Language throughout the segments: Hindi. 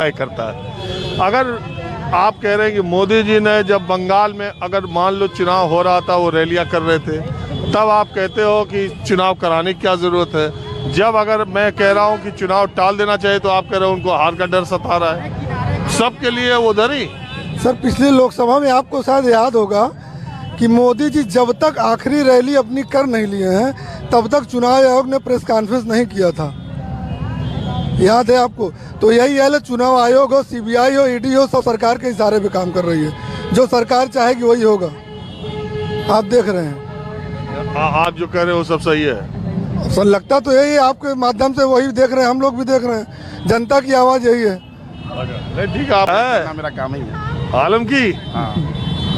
तय करता है। अगर आप कह रहे हैं कि मोदी जी ने जब बंगाल में अगर मान लो चुनाव हो रहा था, वो रैलियां कर रहे थे, तब आप कहते हो कि चुनाव कराने की क्या ज़रूरत है। जब अगर मैं कह रहा हूं कि चुनाव टाल देना चाहिए, तो आप कह रहे हो उनको हार का डर सता रहा है। सबके लिए वो डर ही। सर, पिछली लोकसभा में आपको शायद याद होगा कि मोदी जी जब तक आखिरी रैली अपनी कर नहीं लिए हैं, तब तक चुनाव आयोग ने प्रेस कॉन्फ्रेंस नहीं किया था। याद है आपको? तो यही है, चुनाव आयोग हो, सीबीआई हो, ईडी हो, सब सरकार के इशारे पे काम कर रही है। जो सरकार चाहेगी वही होगा। आप देख रहे हैं। आप जो कह रहे हो सब सही है सर, लगता तो यही है। आपके माध्यम से वही देख रहे हैं, हम लोग भी देख रहे हैं। जनता की आवाज़ यही है। ठीक है, मेरा काम ही है। आलम की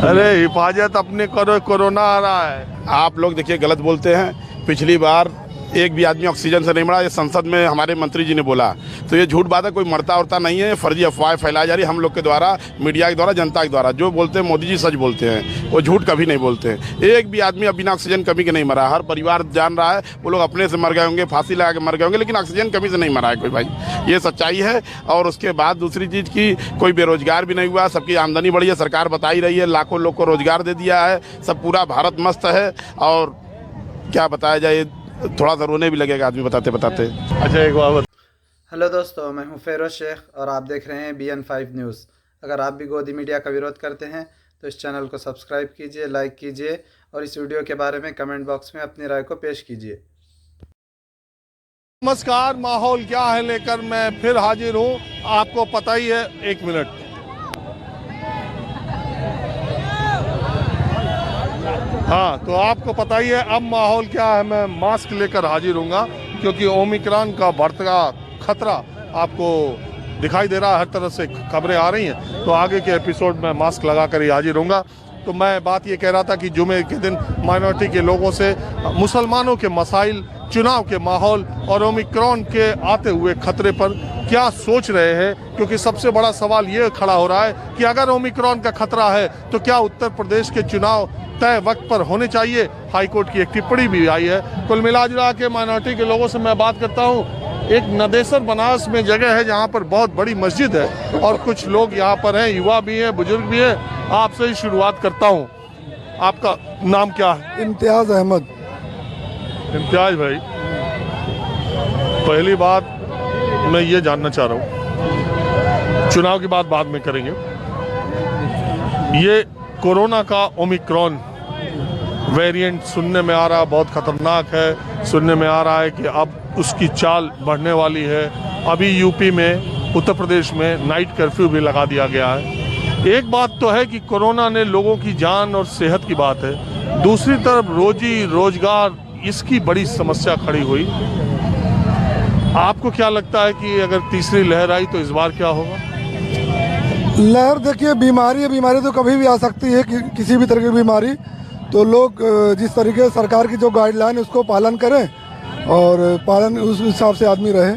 अरे हिफाजत अपने करो, कोरोना आ रहा है। आप लोग देखिए गलत बोलते हैं। पिछली बार एक भी आदमी ऑक्सीजन से नहीं मरा, ये संसद में हमारे मंत्री जी ने बोला। तो ये झूठ बात है, कोई मरता उड़ता नहीं है। फर्जी अफवाह फैलाई जा रही है हम लोग के द्वारा, मीडिया के द्वारा, जनता के द्वारा। जो बोलते हैं मोदी जी सच बोलते हैं, वो झूठ कभी नहीं बोलते हैं। एक भी आदमी अब बिना ऑक्सीजन कमी के नहीं मरा। हर परिवार जान रहा है, वो लोग अपने से मर गए होंगे, फांसी लगा के मर गए होंगे, लेकिन ऑक्सीजन कमी से नहीं मरा है कोई भाई। ये सच्चाई है। और उसके बाद दूसरी चीज़ की कोई बेरोजगार भी नहीं हुआ, सबकी आमदनी बढ़ी है। सरकार बता ही रही है, लाखों लोग को रोजगार दे दिया है। सब पूरा भारत मस्त है। और क्या बताया जाए, थोड़ा सा रोने भी लगेगा आदमी बताते बताते। अच्छा, एक बात। हेलो दोस्तों, मैं हूं फेरोज शेख और आप देख रहे हैं BN5 न्यूज़। अगर आप भी गोदी मीडिया का विरोध करते हैं तो इस चैनल को सब्सक्राइब कीजिए, लाइक कीजिए और इस वीडियो के बारे में कमेंट बॉक्स में अपनी राय को पेश कीजिए। नमस्कार, माहौल क्या है लेकर मैं फिर हाजिर हूँ। आपको पता ही है, एक मिनट। हाँ, तो आपको पता ही है अब माहौल क्या है। मैं मास्क लेकर हाजिर हूँगा क्योंकि ओमिक्रॉन का बढ़ता खतरा आपको दिखाई दे रहा है। हर तरफ से खबरें आ रही हैं, तो आगे के एपिसोड में मास्क लगा कर ही हाजिर होऊंगा। तो मैं बात ये कह रहा था कि जुमे के दिन माइनॉरिटी के लोगों से मुसलमानों के मसाइल, चुनाव के माहौल और ओमिक्रॉन के आते हुए खतरे पर क्या सोच रहे हैं। क्योंकि सबसे बड़ा सवाल ये खड़ा हो रहा है कि अगर ओमिक्रॉन का खतरा है तो क्या उत्तर प्रदेश के चुनाव तय वक्त पर होने चाहिए। हाईकोर्ट की एक टिप्पणी भी आई है। कुल मिला जुला के माइनॉरिटी के लोगों से मैं बात करता हूँ। एक नदेसर बनारस में जगह है जहाँ पर बहुत बड़ी मस्जिद है और कुछ लोग यहाँ पर हैं, युवा भी हैं, बुजुर्ग भी हैं। आपसे ही शुरुआत करता हूँ। आपका नाम क्या है? इम्तियाज़ अहमद। इम्तियाज भाई, पहली बात मैं ये जानना चाह रहा हूँ, चुनाव की बात बाद में करेंगे। ये कोरोना का ओमिक्रॉन वेरिएंट सुनने में आ रहा, बहुत खतरनाक है। सुनने में आ रहा है कि अब उसकी चाल बढ़ने वाली है। अभी यूपी में, उत्तर प्रदेश में नाइट कर्फ्यू भी लगा दिया गया है। एक बात तो है कि कोरोना ने लोगों की जान और सेहत की बात है, दूसरी तरफ रोजी रोजगार, इसकी बड़ी समस्या खड़ी हुई। आपको क्या लगता है कि अगर तीसरी लहर आई तो इस बार क्या होगा? लहर देखिए, बीमारी तो कभी भी आ सकती है, किसी भी तरह की बीमारी। तो लोग जिस तरीके से सरकार की जो गाइडलाइन उसको पालन करें और पालन उस हिसाब से आदमी रहे,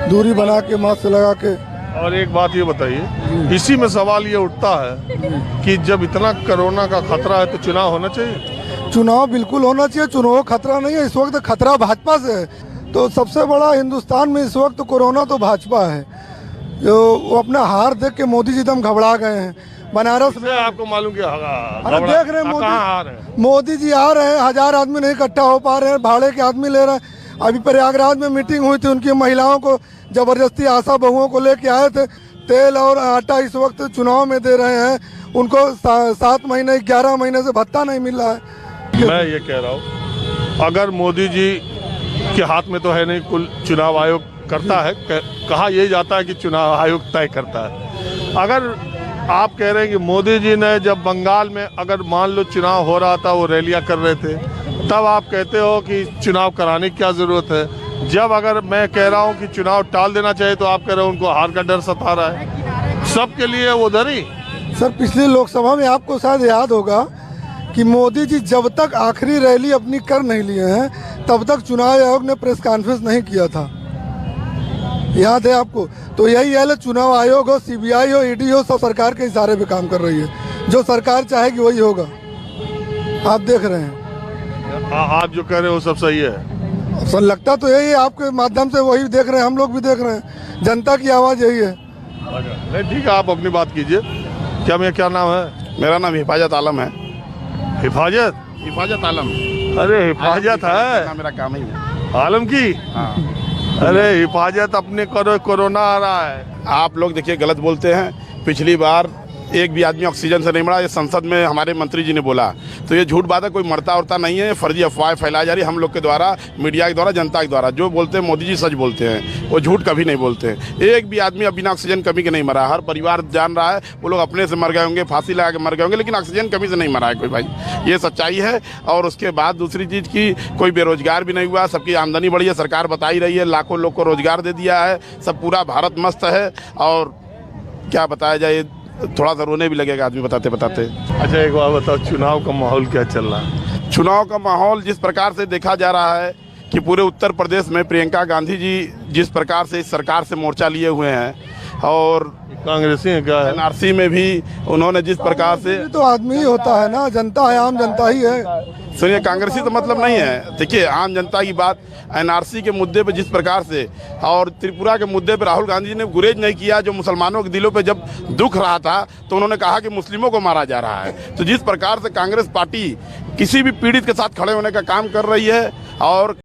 दूरी बना के, मास्क लगा के। और एक बात ये बताइए, इसी में सवाल ये उठता है कि जब इतना कोरोना का खतरा है तो चुनाव होना चाहिए। चुनाव बिल्कुल होना चाहिए। चुनाव खतरा नहीं है, इस वक्त खतरा भाजपा से है। तो सबसे बड़ा हिंदुस्तान में इस वक्त कोरोना तो भाजपा है। जो वो अपना हार देख के मोदी जी एकदम घबरा गए हैं। बनारस में आपको मालूम क्या अरे देख रहे हैं, मोदी जी आ रहे हैं, 1000 आदमी नहीं इकट्ठा हो पा रहे हैं, भाड़े के आदमी ले रहे हैं। अभी प्रयागराज में मीटिंग हुई थी, उनकी महिलाओं को जबरदस्ती आशा बहुओं को लेके आए थे। तेल और आटा इस वक्त चुनाव में दे रहे हैं, उनको 7 महीने 11 महीने से भत्ता नहीं मिल रहा है। मैं ये कह रहा हूँ, अगर मोदी जी के हाथ में तो है नहीं, कुल चुनाव आयोग करता है। कहा यही जाता है कि चुनाव आयोग तय करता है। अगर आप कह रहे हैं कि मोदी जी ने जब बंगाल में अगर मान लो चुनाव हो रहा था, वो रैलियां कर रहे थे, तब आप कहते हो कि चुनाव कराने की क्या ज़रूरत है। जब अगर मैं कह रहा हूं कि चुनाव टाल देना चाहिए, तो आप कह रहे हो उनको हार का डर सता रहा है। सबके लिए वो डर ही। सर, पिछली लोकसभा में आपको शायद याद होगा कि मोदी जी जब तक आखिरी रैली अपनी कर नहीं लिए हैं, तब तक चुनाव आयोग ने प्रेस कॉन्फ्रेंस नहीं किया था। याद है आपको? तो यही है, चुनाव आयोग हो, सीबीआई हो, ईडी हो, सब सरकार के इशारे पे काम कर रही है। जो सरकार चाहेगी वही होगा। आप देख रहे हैं। आप जो कह रहे हो सब सही है सर, लगता तो यही है। आपके माध्यम से वही देख रहे हैं, हम लोग भी देख रहे हैं। जनता की आवाज़ यही है। नहीं ठीक है, आप अपनी बात कीजिए। क्या नाम है? मेरा नाम हिफाजत आलम है। हिफाजत? हिफाजत आलम। अरे हिफाजत है, मेरा काम ही है। आलम की? हाँ। अरे हिफाजत अपने करो, कोरोना आ रहा है। आप लोग देखिए गलत बोलते हैं। पिछली बार एक भी आदमी ऑक्सीजन से नहीं मरा, ये संसद में हमारे मंत्री जी ने बोला। तो ये झूठ बात है, कोई मरता उरता नहीं है, फर्जी अफवाह फैलाई जा रही है हम लोग के द्वारा, मीडिया के द्वारा, जनता के द्वारा। जो बोलते हैं मोदी जी सच बोलते हैं, वो झूठ कभी नहीं बोलते हैं। एक भी आदमी अब बिना ऑक्सीजन कमी के नहीं मरा। हर परिवार जान रहा है, वो लोग अपने से मर गए होंगे, फांसी लगा के मर गए होंगे, लेकिन ऑक्सीजन कमी से नहीं मरा है कोई भाई। ये सच्चाई है। और उसके बाद दूसरी चीज़ की कोई बेरोजगार भी नहीं हुआ, सबकी आमदनी बढ़ी है, सरकार बता ही रही है, लाखों लोग को रोजगार दे दिया है, सब पूरा भारत मस्त है। और क्या बताया जाए, थोड़ा सा रोने भी लगेगा आदमी बताते बताते। अच्छा एक बात बताओ, चुनाव का माहौल क्या चल रहा है? चुनाव का माहौल जिस प्रकार से देखा जा रहा है कि पूरे उत्तर प्रदेश में प्रियंका गांधी जी जिस प्रकार से इस सरकार से मोर्चा लिए हुए हैं, और कांग्रेसी है क्या? एनआरसी में भी उन्होंने जिस प्रकार से, तो आदमी ही होता है ना, जनता है, आम जनता ही है। सुनिए, कांग्रेसी तो मतलब नहीं है। देखिए आम जनता की बात, एनआरसी के मुद्दे पे जिस प्रकार से और त्रिपुरा के मुद्दे पे राहुल गांधी जी ने गुरेज नहीं किया। जो मुसलमानों के दिलों पे जब दुख रहा था तो उन्होंने कहा कि मुस्लिमों को मारा जा रहा है। तो जिस प्रकार से कांग्रेस पार्टी किसी भी पीड़ित के साथ खड़े होने का काम कर रही है, और